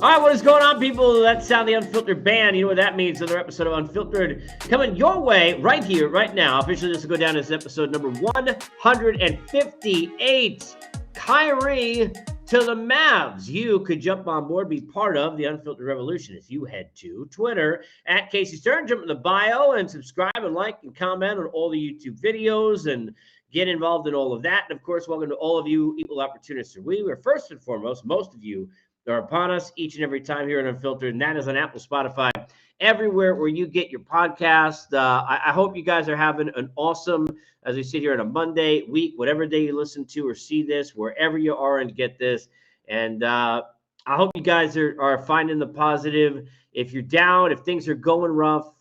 All right, what is going on, people? That's Sound the Unfiltered Band. You know what that means. Another episode of Unfiltered coming your way right here, right now. Officially, this will go down as episode number 158. Kyrie to the Mavs. You could jump on board, be part of the Unfiltered Revolution if you head to Twitter at Casey Stern. Jump in the bio and subscribe and like and comment on all the YouTube videos and get involved in all of that. And of course, welcome to all of you equal opportunists. We are first and foremost, most of you are upon us each and every time here at Unfiltered, and that is on Apple, Spotify, everywhere where you get your podcast. I hope you guys are having an awesome, as we sit here on a Monday week, whatever day you listen to or see this, wherever you are and get this. And I hope you guys are finding the positive. If you're down, if things are going rough,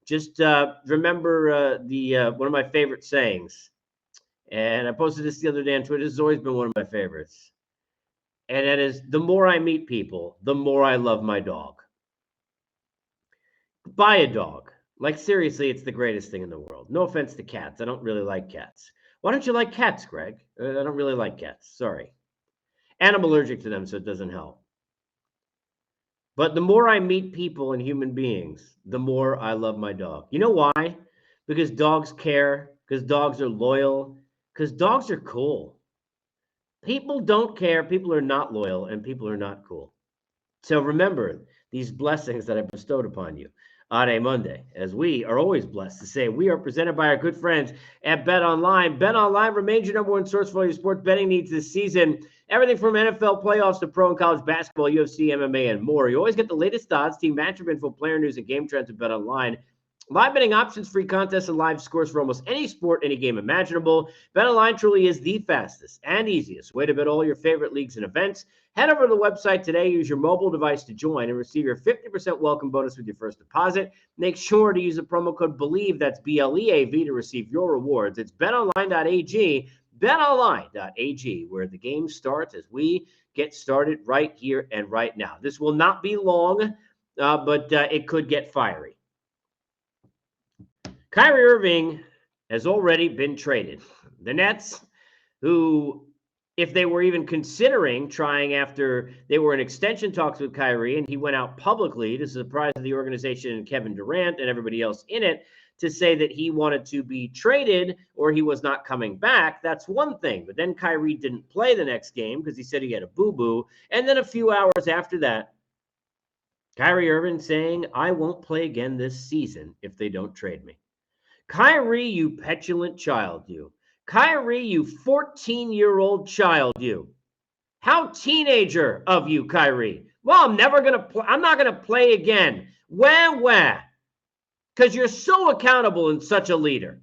just remember one of my favorite sayings. And I posted this the other day on Twitter. This has always been one of my favorites. And that is, the more I meet people, the more I love my dog. Buy a dog. Like, seriously, it's the greatest thing in the world. No offense to cats. I don't really like cats. Why don't you like cats, Greg? I don't really like cats. Sorry. And I'm allergic to them, so it doesn't help. But the more I meet people and human beings, the more I love my dog. You know why? Because dogs care, because dogs are loyal, because dogs are cool. People don't care, people are not loyal, and people are not cool. So remember these blessings that I bestowed upon you on a Monday, as we are always blessed to say we are presented by our good friends at BetOnline. BetOnline remains your number one source for all your sports betting needs this season. Everything from NFL playoffs to pro and college basketball, UFC, MMA, and more. You always get the latest odds, team matchup info, player news, and game trends at BetOnline. Live betting options, free contests, and live scores for almost any sport, any game imaginable. BetOnline truly is the fastest and easiest way to bet all your favorite leagues and events. Head over to the website today. Use your mobile device to join and receive your 50% welcome bonus with your first deposit. Make sure to use the promo code BELIEVE, that's BLEAV, to receive your rewards. It's betonline.ag, betonline.ag, where the game starts as we get started right here and right now. This will not be long, but it could get fiery. Kyrie Irving has already been traded. The Nets, who, if they were even considering trying after they were in extension talks with Kyrie, and he went out publicly to the surprise of the organization and Kevin Durant and everybody else in it to say that he wanted to be traded or he was not coming back, that's one thing. But then Kyrie didn't play the next game because he said he had a boo-boo. And then a few hours after that, Kyrie Irving saying, I won't play again this season if they don't trade me. Kyrie, you petulant child, you. Kyrie, you 14-year-old child, you. How teenager of you, Kyrie. Well, I'm not going to play again. Wah. Because you're so accountable and such a leader.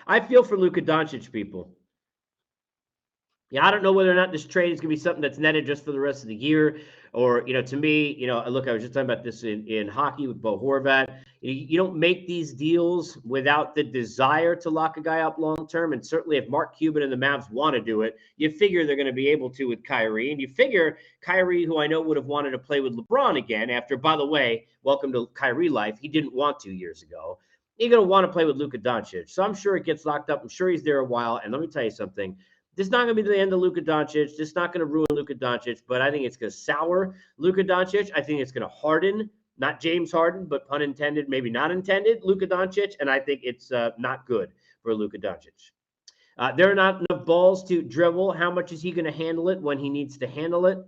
I feel for Luka Doncic, people. Yeah, I don't know whether or not this trade is going to be something that's netted just for the rest of the year. Or, to me, look, I was just talking about this in hockey with Bo Horvat. You don't make these deals without the desire to lock a guy up long-term. And certainly if Mark Cuban and the Mavs want to do it, you figure they're going to be able to with Kyrie. And you figure Kyrie, who I know would have wanted to play with LeBron again after, by the way, welcome to Kyrie life. He didn't want to years ago. You're going to want to play with Luka Doncic. So I'm sure it gets locked up. I'm sure he's there a while. And let me tell you something. This is not going to be the end of Luka Doncic. This is not going to ruin Luka Doncic, but I think it's going to sour Luka Doncic. I think it's going to harden, not James Harden, but pun intended, maybe not intended, Luka Doncic, and I think it's not good for Luka Doncic. There are not enough balls to dribble. How much is he going to handle it when he needs to handle it?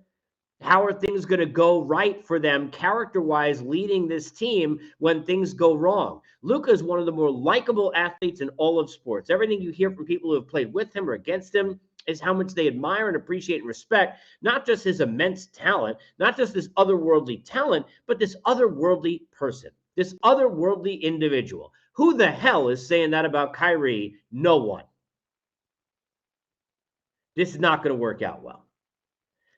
How are things going to go right for them character-wise leading this team when things go wrong? Luka is one of the more likable athletes in all of sports. Everything you hear from people who have played with him or against him is how much they admire and appreciate and respect, not just his immense talent, not just this otherworldly talent, but this otherworldly person, this otherworldly individual. Who the hell is saying that about Kyrie? No one. This is not going to work out well.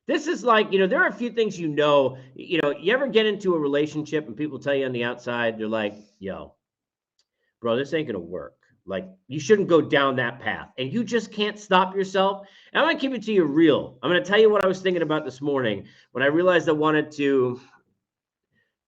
This is like, there are a few things you ever get into a relationship and people tell you on the outside, they're like, yo, bro, this ain't going to work. Like, you shouldn't go down that path. And you just can't stop yourself. And I'm going to keep it to you real. I'm going to tell you what I was thinking about this morning when I realized I wanted to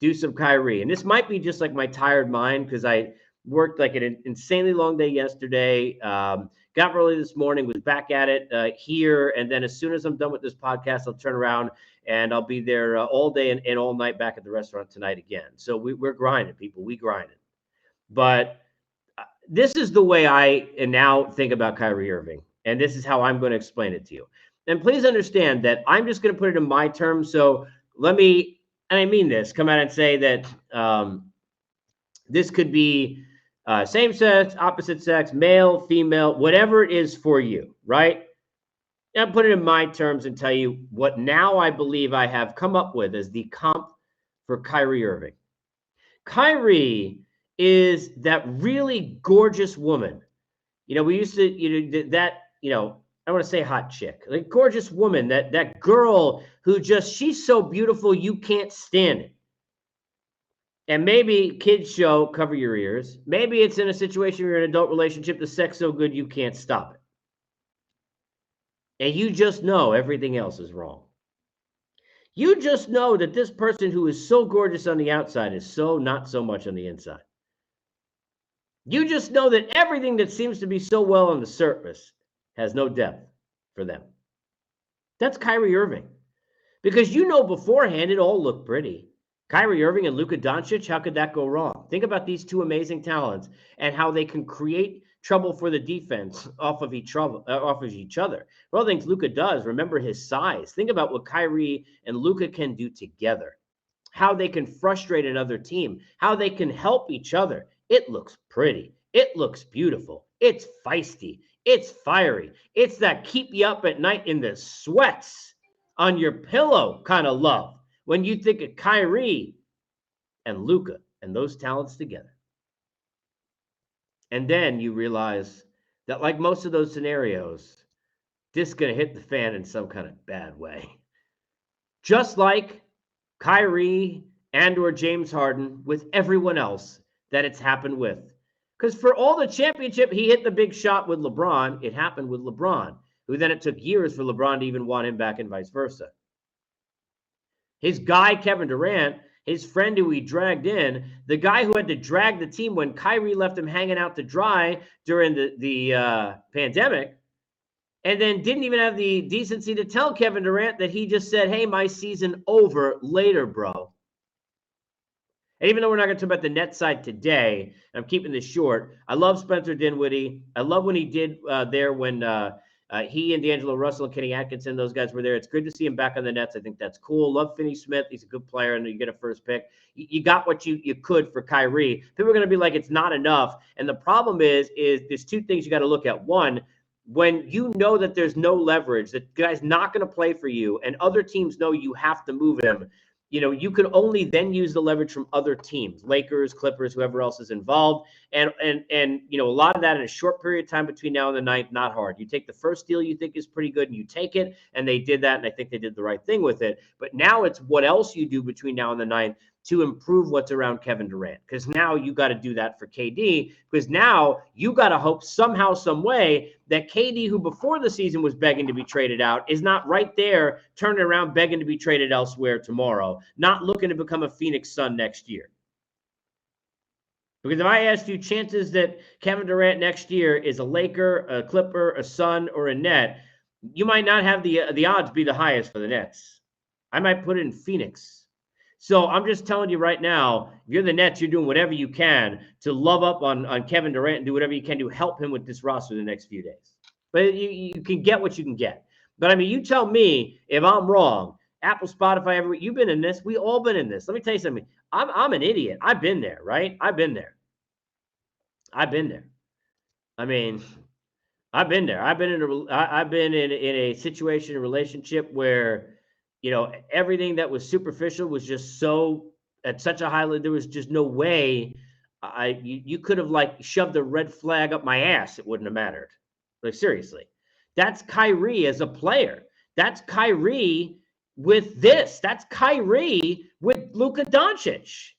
do some Kyrie. And this might be just like my tired mind because I Worked like an insanely long day yesterday. Got early this morning, was back at it here. And then as soon as I'm done with this podcast, I'll turn around and I'll be there all day and all night back at the restaurant tonight again. So we're grinding, people. We grinding. But this is the way I now think about Kyrie Irving. And this is how I'm going to explain it to you. And please understand that I'm just going to put it in my terms. So let me, and I mean this, come out and say that this could be same sex, opposite sex, male, female, whatever it is for you, right? I'll put it in my terms and tell you what now I believe I have come up with as the comp for Kyrie Irving. Kyrie is that really gorgeous woman. You know, we used to, I want to say hot chick, like gorgeous woman, that girl who just, she's so beautiful, you can't stand it. And maybe kids show, cover your ears. Maybe it's in a situation where you're in an adult relationship, the sex so good you can't stop it. And you just know everything else is wrong. You just know that this person who is so gorgeous on the outside is so not so much on the inside. You just know that everything that seems to be so well on the surface has no depth for them. That's Kyrie Irving. Because you know beforehand it all looked pretty. Kyrie Irving and Luka Doncic, how could that go wrong? Think about these two amazing talents and how they can create trouble for the defense off of each other. For all things Luka does, remember his size. Think about what Kyrie and Luka can do together. How they can frustrate another team. How they can help each other. It looks pretty. It looks beautiful. It's feisty. It's fiery. It's that keep you up at night in the sweats on your pillow kind of love. When you think of Kyrie and Luka and those talents together. And then you realize that like most of those scenarios, this is going to hit the fan in some kind of bad way. Just like Kyrie and or James Harden with everyone else that it's happened with. Because for all the championship, he hit the big shot with LeBron. It happened with LeBron, who then it took years for LeBron to even want him back and vice versa. His guy, Kevin Durant, his friend who he dragged in, the guy who had to drag the team when Kyrie left him hanging out to dry during the pandemic, and then didn't even have the decency to tell Kevin Durant that he just said, hey, my season over later, bro. And even though we're not going to talk about the net side today, I'm keeping this short. I love Spencer Dinwiddie. I love when he did there when he and D'Angelo Russell and Kenny Atkinson, those guys were there. It's good to see him back on the Nets. I think that's cool. Love Finney Smith. He's a good player, and you get a first pick. You got what you could for Kyrie. People are going to be like, it's not enough. And the problem is there's two things you got to look at. One, when you know that there's no leverage, that guy's not going to play for you, and other teams know you have to move him, you know, you can only then use the leverage from other teams, Lakers, Clippers, whoever else is involved. And you know, a lot of that in a short period of time between now and the ninth, not hard. You take the first deal you think is pretty good and you take it, and they did that, and I think they did the right thing with it. But now it's what else you do between now and the ninth to improve what's around Kevin Durant. Because now you got to do that for KD, because now you got to hope somehow, some way that KD, who before the season was begging to be traded out, is not right there turning around begging to be traded elsewhere tomorrow, not looking to become a Phoenix Sun next year. Because if I asked you chances that Kevin Durant next year is a Laker, a Clipper, a Sun, or a Net, you might not have the odds be the highest for the Nets. I might put it in Phoenix. So I'm just telling you right now, if you're the Nets, you're doing whatever you can to love up on Kevin Durant and do whatever you can to help him with this roster the next few days. But you can get what you can get. But, I mean, you tell me if I'm wrong. Apple, Spotify, everywhere. You've been in this. We all been in this. Let me tell you something. I'm an idiot. I've been there, right? I've been there. I mean, I've been there. I've been in a situation, a relationship where, you know, everything that was superficial was just so at such a high level. There was just no way you could have like shoved a red flag up my ass. It wouldn't have mattered. Like, seriously, that's Kyrie as a player. That's Kyrie with this. That's Kyrie with Luka Doncic.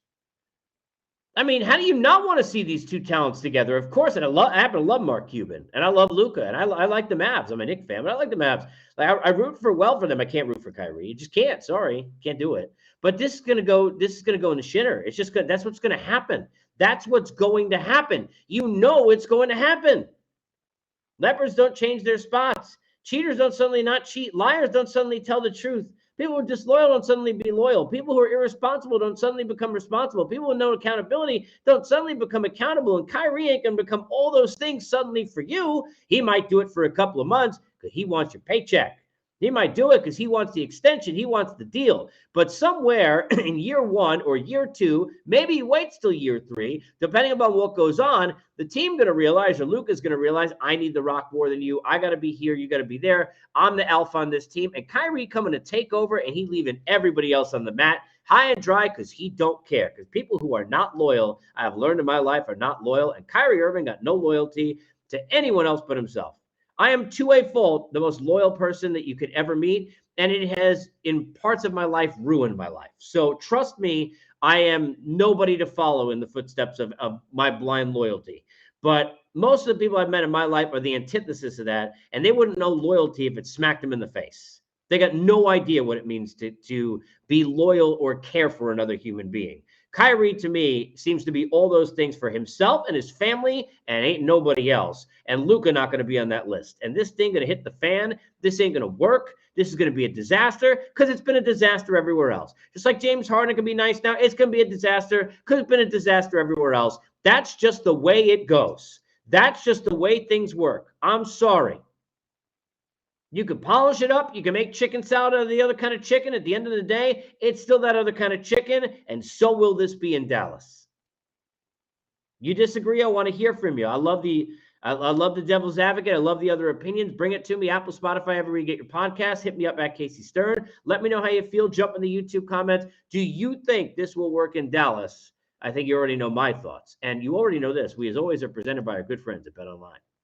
I mean, how do you not want to see these two talents together? Of course, and I happen to love Mark Cuban, and I love Luka, and I like the Mavs. I'm a Knicks fan, but I like the Mavs. Like, I root for them. I can't root for Kyrie. You just can't. Sorry, can't do it. But this is gonna go in the shitter. It's just good. That's what's gonna happen. That's what's going to happen. You know it's going to happen. Lepers don't change their spots. Cheaters don't suddenly not cheat. Liars don't suddenly tell the truth. People who are disloyal don't suddenly be loyal. People who are irresponsible don't suddenly become responsible. People with no accountability don't suddenly become accountable. And Kyrie ain't going to become all those things suddenly for you. He might do it for a couple of months because he wants your paycheck. He might do it because he wants the extension. He wants the deal. But somewhere in year 1 or year 2, maybe he waits till year 3, depending upon what goes on, the team going to realize, or Luka's going to realize, I need the rock more than you. I got to be here. You got to be there. I'm the alpha on this team. And Kyrie coming to take over, and he leaving everybody else on the mat high and dry because he don't care. Because people who are not loyal, I have learned in my life, are not loyal. And Kyrie Irving got no loyalty to anyone else but himself. I am, to a fault, the most loyal person that you could ever meet, and it has, in parts of my life, ruined my life. So trust me, I am nobody to follow in the footsteps of my blind loyalty. But most of the people I've met in my life are the antithesis of that, and they wouldn't know loyalty if it smacked them in the face. They got no idea what it means to be loyal or care for another human being. Kyrie, to me, seems to be all those things for himself and his family, and ain't nobody else. And Luka not going to be on that list. And this thing going to hit the fan. This ain't going to work. This is going to be a disaster because it's been a disaster everywhere else. Just like James Harden can be nice now, it's going to be a disaster because it's been a disaster everywhere else. That's just the way it goes. That's just the way things work. I'm sorry. You can polish it up. You can make chicken salad out of the other kind of chicken. At the end of the day, it's still that other kind of chicken, and so will this be in Dallas. You disagree? I want to hear from you. I love the devil's advocate. I love the other opinions. Bring it to me. Apple, Spotify, everywhere you get your podcast. Hit me up at Casey Stern. Let me know how you feel. Jump in the YouTube comments. Do you think this will work in Dallas? I think you already know my thoughts. And you already know this. We, as always, are presented by our good friends at BetOnline.